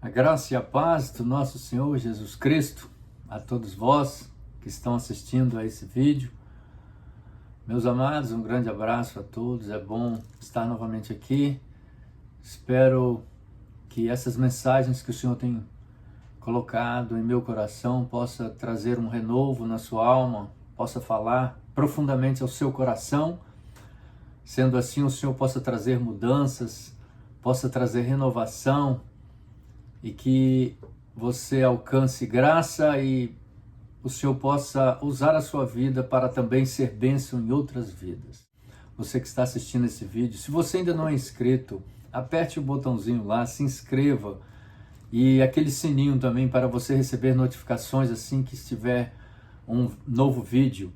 A graça e a paz do nosso Senhor Jesus Cristo a todos vós que estão assistindo a esse vídeo. Meus amados, um grande abraço a todos, é bom estar novamente aqui. Espero que essas mensagens que o Senhor tem colocado em meu coração possa trazer um renovo na sua alma, possa falar profundamente ao seu coração. Sendo assim, o Senhor possa trazer mudanças, possa trazer renovação, e que você alcance graça e o Senhor possa usar a sua vida para também ser bênção em outras vidas. Você que está assistindo esse vídeo, se você ainda não é inscrito, aperte o botãozinho lá, se inscreva e aquele sininho também para você receber notificações assim que estiver um novo vídeo.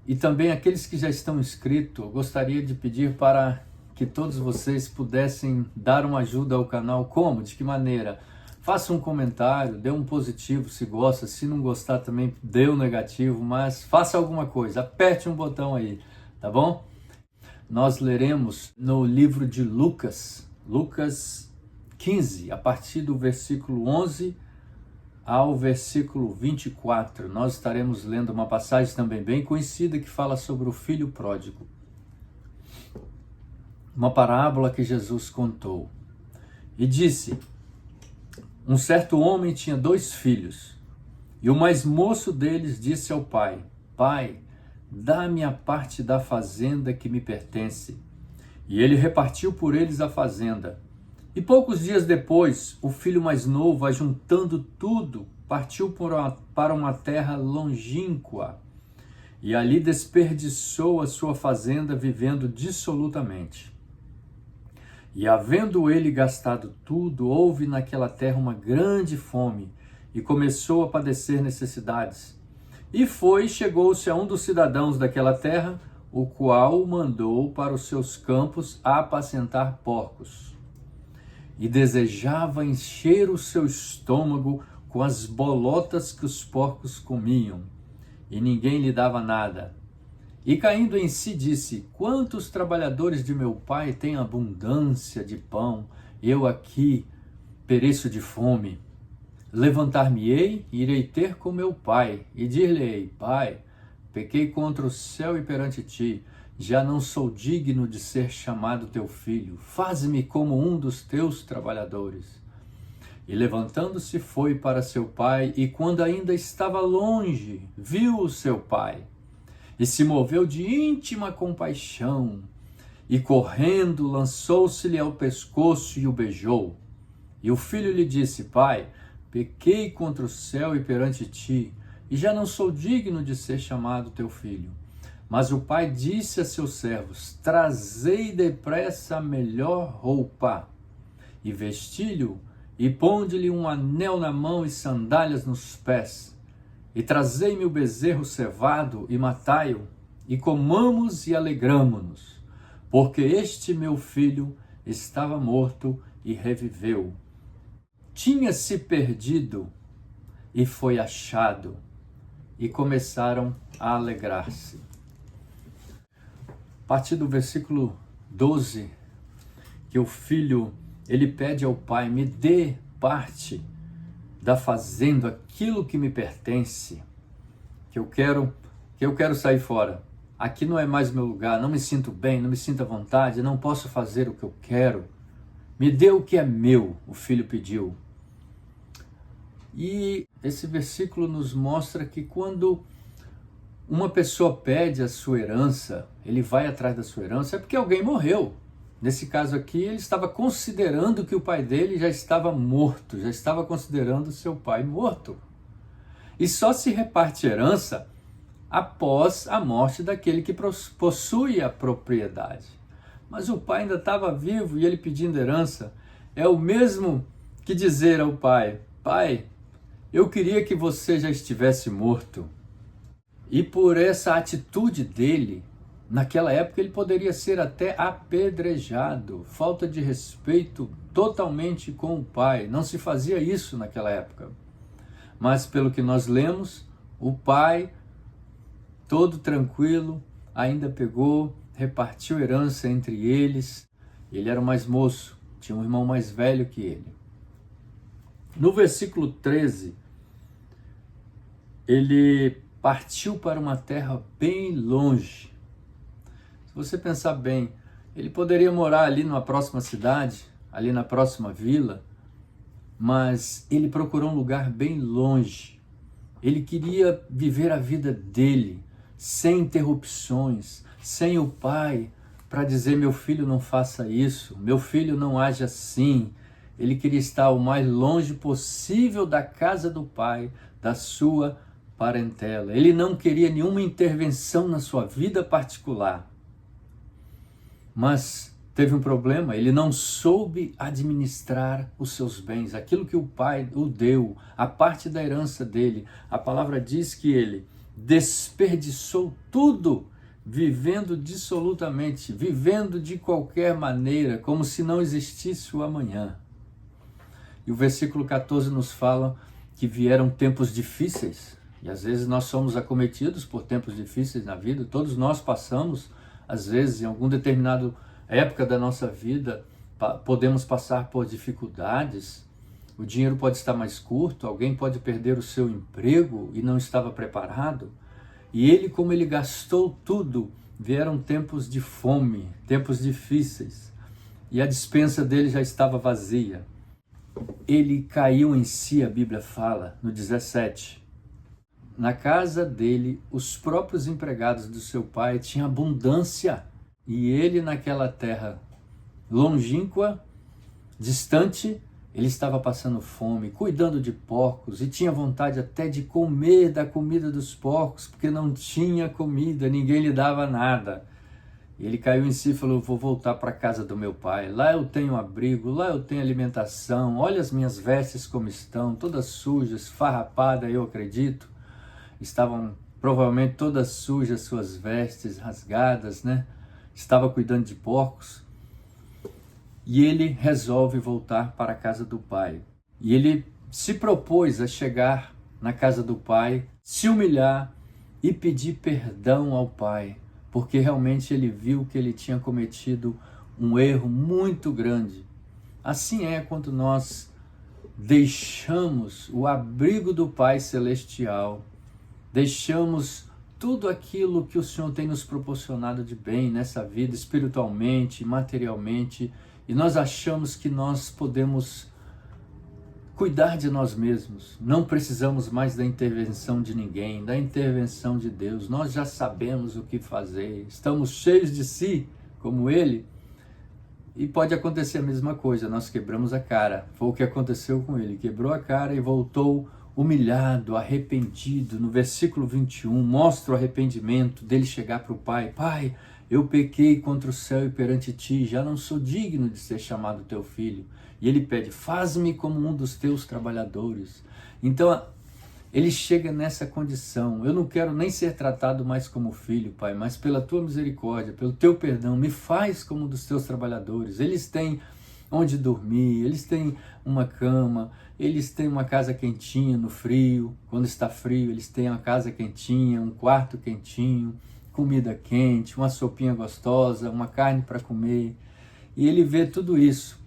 E também aqueles que já estão inscritos, eu gostaria de pedir para que todos vocês pudessem dar uma ajuda ao canal. Como? De que maneira? Faça um comentário, dê um positivo se gosta, se não gostar também dê um negativo, mas faça alguma coisa, aperte um botão aí, tá bom? Nós leremos no livro de Lucas 15, a partir do versículo 11 ao versículo 24. Nós estaremos lendo uma passagem também bem conhecida que fala sobre o filho pródigo. Uma parábola que Jesus contou. E disse: um certo homem tinha 2 filhos, e o mais moço deles disse ao pai: Pai, dá-me a parte da fazenda que me pertence. E ele repartiu por eles a fazenda. E poucos dias depois, o filho mais novo, ajuntando tudo, partiu para uma terra longínqua, e ali desperdiçou a sua fazenda vivendo dissolutamente. E havendo ele gastado tudo, houve naquela terra uma grande fome, e começou a padecer necessidades. E chegou-se a um dos cidadãos daquela terra, o qual o mandou para os seus campos a apacentar porcos. E desejava encher o seu estômago com as bolotas que os porcos comiam, e ninguém lhe dava nada. E caindo em si disse: quantos trabalhadores de meu pai têm abundância de pão, eu aqui pereço de fome. Levantar-me-ei e irei ter com meu pai, e dir-lhe-ei: Pai, pequei contra o céu e perante ti, já não sou digno de ser chamado teu filho, faze-me como um dos teus trabalhadores. E levantando-se foi para seu pai, e quando ainda estava longe, viu o seu pai, e se moveu de íntima compaixão, e correndo lançou-se-lhe ao pescoço e o beijou. E o filho lhe disse: Pai, pequei contra o céu e perante ti, e já não sou digno de ser chamado teu filho. Mas o pai disse a seus servos: trazei depressa a melhor roupa, e vesti-lhe, e ponde-lhe um anel na mão e sandálias nos pés. E trazei-me o bezerro cevado, e matai-o, e comamos e alegramo-nos, porque este meu filho estava morto e reviveu. Tinha-se perdido e foi achado, e começaram a alegrar-se. A partir do versículo 12, que o filho, ele pede ao pai: me dê parte da fazenda, aquilo que me pertence, que eu quero sair fora. Aqui não é mais meu lugar, não me sinto bem, não me sinto à vontade, não posso fazer o que eu quero. Me dê o que é meu, o filho pediu. E esse versículo nos mostra que quando uma pessoa pede a sua herança, ele vai atrás da sua herança, é porque alguém morreu. Nesse caso aqui, ele estava considerando que o pai dele já estava morto, já estava considerando seu pai morto. E só se reparte herança após a morte daquele que possui a propriedade. Mas o pai ainda estava vivo e ele pedindo herança. É o mesmo que dizer ao pai: Pai, eu queria que você já estivesse morto. E por essa atitude dele, naquela época ele poderia ser até apedrejado. Falta de respeito totalmente com o pai. Não se fazia isso naquela época. Mas pelo que nós lemos, o pai, todo tranquilo, ainda pegou, repartiu herança entre eles. Ele era o mais moço, tinha um irmão mais velho que ele. No versículo 13, ele partiu para uma terra bem longe. Se você pensar bem, ele poderia morar ali na próxima cidade, ali na próxima vila, mas ele procurou um lugar bem longe. Ele queria viver a vida dele, sem interrupções, sem o pai para dizer: meu filho, não faça isso, meu filho, não age assim. Ele queria estar o mais longe possível da casa do pai, da sua parentela. Ele não queria nenhuma intervenção na sua vida particular. Mas teve um problema, ele não soube administrar os seus bens, aquilo que o pai o deu, a parte da herança dele. A palavra diz que ele desperdiçou tudo, vivendo dissolutamente, vivendo de qualquer maneira, como se não existisse o amanhã. E o versículo 14 nos fala que vieram tempos difíceis, e às vezes nós somos acometidos por tempos difíceis na vida, todos nós passamos. Às vezes, em algum determinado época da nossa vida, podemos passar por dificuldades. O dinheiro pode estar mais curto, alguém pode perder o seu emprego e não estava preparado. E ele, como ele gastou tudo, vieram tempos de fome, tempos difíceis. E a despensa dele já estava vazia. Ele caiu em si, a Bíblia fala, no 17. Na casa dele, os próprios empregados do seu pai tinham abundância, e ele, naquela terra longínqua, distante, ele estava passando fome, cuidando de porcos, e tinha vontade até de comer da comida dos porcos, porque não tinha comida, ninguém lhe dava nada. Ele caiu em si e falou: vou voltar para a casa do meu pai, lá eu tenho abrigo, lá eu tenho alimentação, olha as minhas vestes como estão, todas sujas, farrapadas, eu acredito. Estavam provavelmente todas sujas, suas vestes rasgadas, né? Estava cuidando de porcos. E ele resolve voltar para a casa do pai. E ele se propôs a chegar na casa do pai, se humilhar e pedir perdão ao pai, porque realmente ele viu que ele tinha cometido um erro muito grande. Assim é quando nós deixamos o abrigo do Pai Celestial, deixamos tudo aquilo que o Senhor tem nos proporcionado de bem nessa vida, espiritualmente, materialmente, e nós achamos que nós podemos cuidar de nós mesmos. Não precisamos mais da intervenção de ninguém, da intervenção de Deus. Nós já sabemos o que fazer, estamos cheios de si, como Ele. E pode acontecer a mesma coisa, nós quebramos a cara. Foi o que aconteceu com ele, quebrou a cara e voltou humilhado, arrependido. No versículo 21, mostra o arrependimento dele chegar para o pai: Pai, eu pequei contra o céu e perante ti, já não sou digno de ser chamado teu filho. E ele pede: faz-me como um dos teus trabalhadores. Então, ele chega nessa condição: eu não quero nem ser tratado mais como filho, Pai, mas pela tua misericórdia, pelo teu perdão, me faz como um dos teus trabalhadores. Eles têm onde dormir, eles têm uma cama, eles têm uma casa quentinha no frio, quando está frio, eles têm uma casa quentinha, um quarto quentinho, comida quente, uma sopinha gostosa, uma carne para comer. E ele vê tudo isso,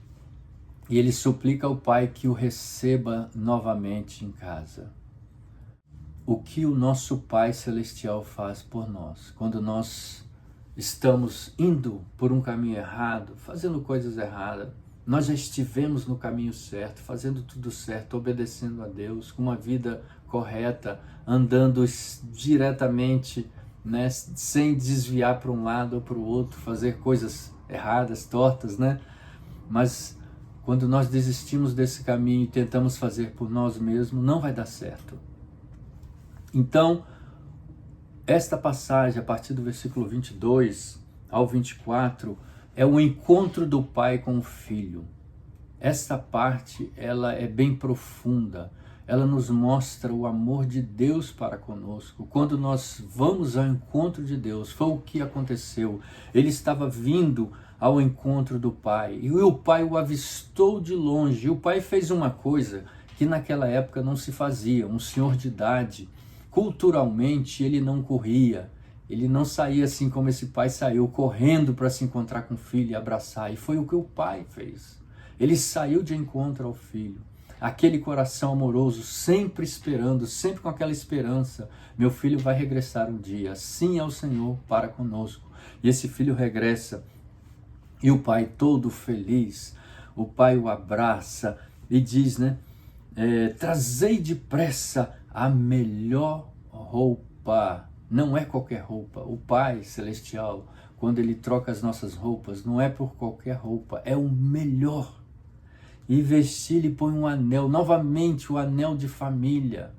e ele suplica ao Pai que o receba novamente em casa. O que o nosso Pai Celestial faz por nós, quando nós estamos indo por um caminho errado, fazendo coisas erradas, nós já estivemos no caminho certo, fazendo tudo certo, obedecendo a Deus, com uma vida correta, andando diretamente, né, sem desviar para um lado ou para o outro, fazer coisas erradas, tortas, né? Mas quando nós desistimos desse caminho e tentamos fazer por nós mesmos, não vai dar certo. Então, esta passagem, a partir do versículo 22 ao 24, é o encontro do pai com o filho. Esta parte, ela é bem profunda. Ela nos mostra o amor de Deus para conosco. Quando nós vamos ao encontro de Deus, foi o que aconteceu. Ele estava vindo ao encontro do pai, e o pai o avistou de longe. E o pai fez uma coisa que naquela época não se fazia. Um senhor de idade, culturalmente, ele não corria, ele não saía assim como esse pai saiu, correndo para se encontrar com o filho e abraçar. E foi o que o pai fez. Ele saiu de encontro ao filho. aquele coração amoroso, sempre esperando, sempre com aquela esperança. Meu filho vai regressar um dia, assim é o Senhor para conosco. E esse filho regressa, e o pai todo feliz, o pai o abraça e diz, né? Trazei depressa a melhor roupa. Não é qualquer roupa. O Pai Celestial, quando Ele troca as nossas roupas, não é por qualquer roupa, é o melhor. E vestir-lhe põe um anel, novamente o anel de família,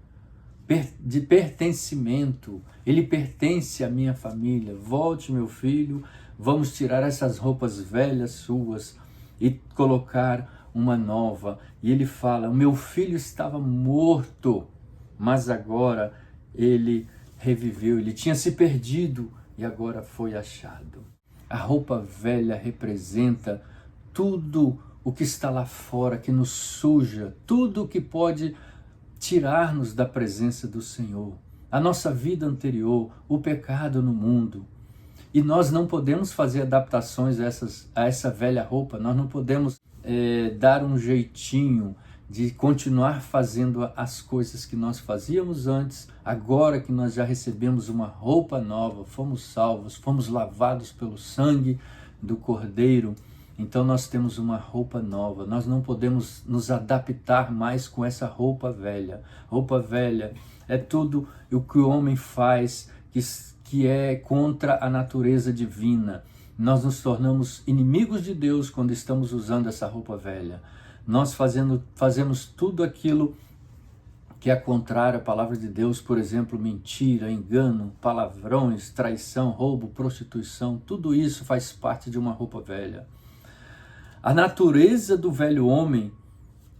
de pertencimento. Ele pertence à minha família. Volte, meu filho, vamos tirar essas roupas velhas suas e colocar uma nova. E ele fala, o meu filho estava morto, mas agora ele reviveu, ele tinha se perdido e agora foi achado. A roupa velha representa tudo o que está lá fora, que nos suja, tudo o que pode tirar-nos da presença do Senhor. A nossa vida anterior, o pecado no mundo. E nós não podemos fazer adaptações a essa velha roupa, nós não podemos dar um jeitinho de continuar fazendo as coisas que nós fazíamos antes, agora que nós já recebemos uma roupa nova, fomos salvos, fomos lavados pelo sangue do Cordeiro, então nós temos uma roupa nova, nós não podemos nos adaptar mais com essa roupa velha. Roupa velha é tudo o que o homem faz que é contra a natureza divina. Nós nos tornamos inimigos de Deus quando estamos usando essa roupa velha. Nós fazemos tudo aquilo que é contrário à palavra de Deus, por exemplo, mentira, engano, palavrões, traição, roubo, prostituição, tudo isso faz parte de uma roupa velha. A natureza do velho homem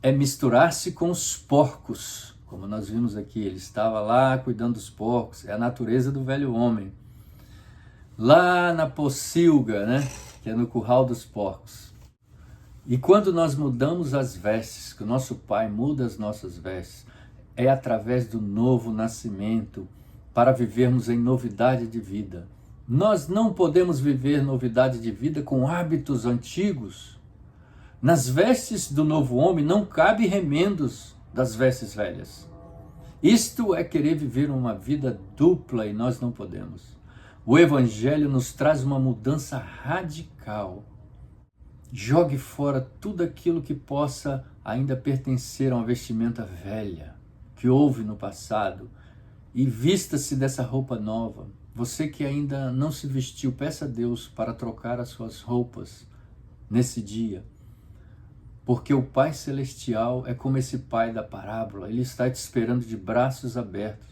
é misturar-se com os porcos, como nós vimos aqui, ele estava lá cuidando dos porcos, é a natureza do velho homem. Lá na pocilga, né, que é no curral dos porcos. E quando nós mudamos as vestes, que o nosso Pai muda as nossas vestes, é através do novo nascimento, para vivermos em novidade de vida. Nós não podemos viver novidade de vida com hábitos antigos. Nas vestes do novo homem não cabe remendos das vestes velhas. Isto é querer viver uma vida dupla e nós não podemos. O Evangelho nos traz uma mudança radical. Jogue fora tudo aquilo que possa ainda pertencer a uma vestimenta velha, que houve no passado, e vista-se dessa roupa nova. Você que ainda não se vestiu, peça a Deus para trocar as suas roupas nesse dia. Porque o Pai Celestial é como esse pai da parábola, ele está te esperando de braços abertos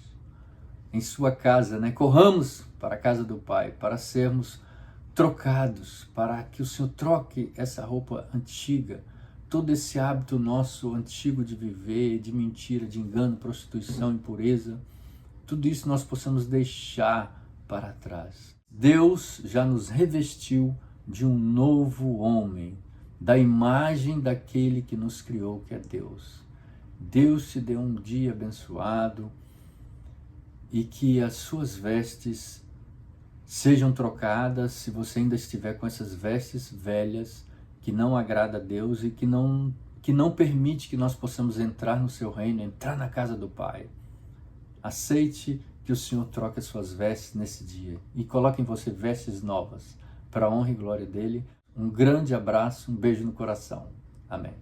em sua casa, né? Corramos para a casa do Pai, para sermos trocados, para que o Senhor troque essa roupa antiga, todo esse hábito nosso antigo de viver, de mentira, de engano, prostituição, impureza, tudo isso nós possamos deixar para trás. Deus já nos revestiu de um novo homem, da imagem daquele que nos criou, que é Deus. Deus te deu um dia abençoado e que as suas vestes sejam trocadas, se você ainda estiver com essas vestes velhas, que não agrada a Deus e que não permite que nós possamos entrar no seu reino, entrar na casa do Pai. Aceite que o Senhor troque as suas vestes nesse dia e coloque em você vestes novas, para a honra e glória dele. Um grande abraço, um beijo no coração. Amém.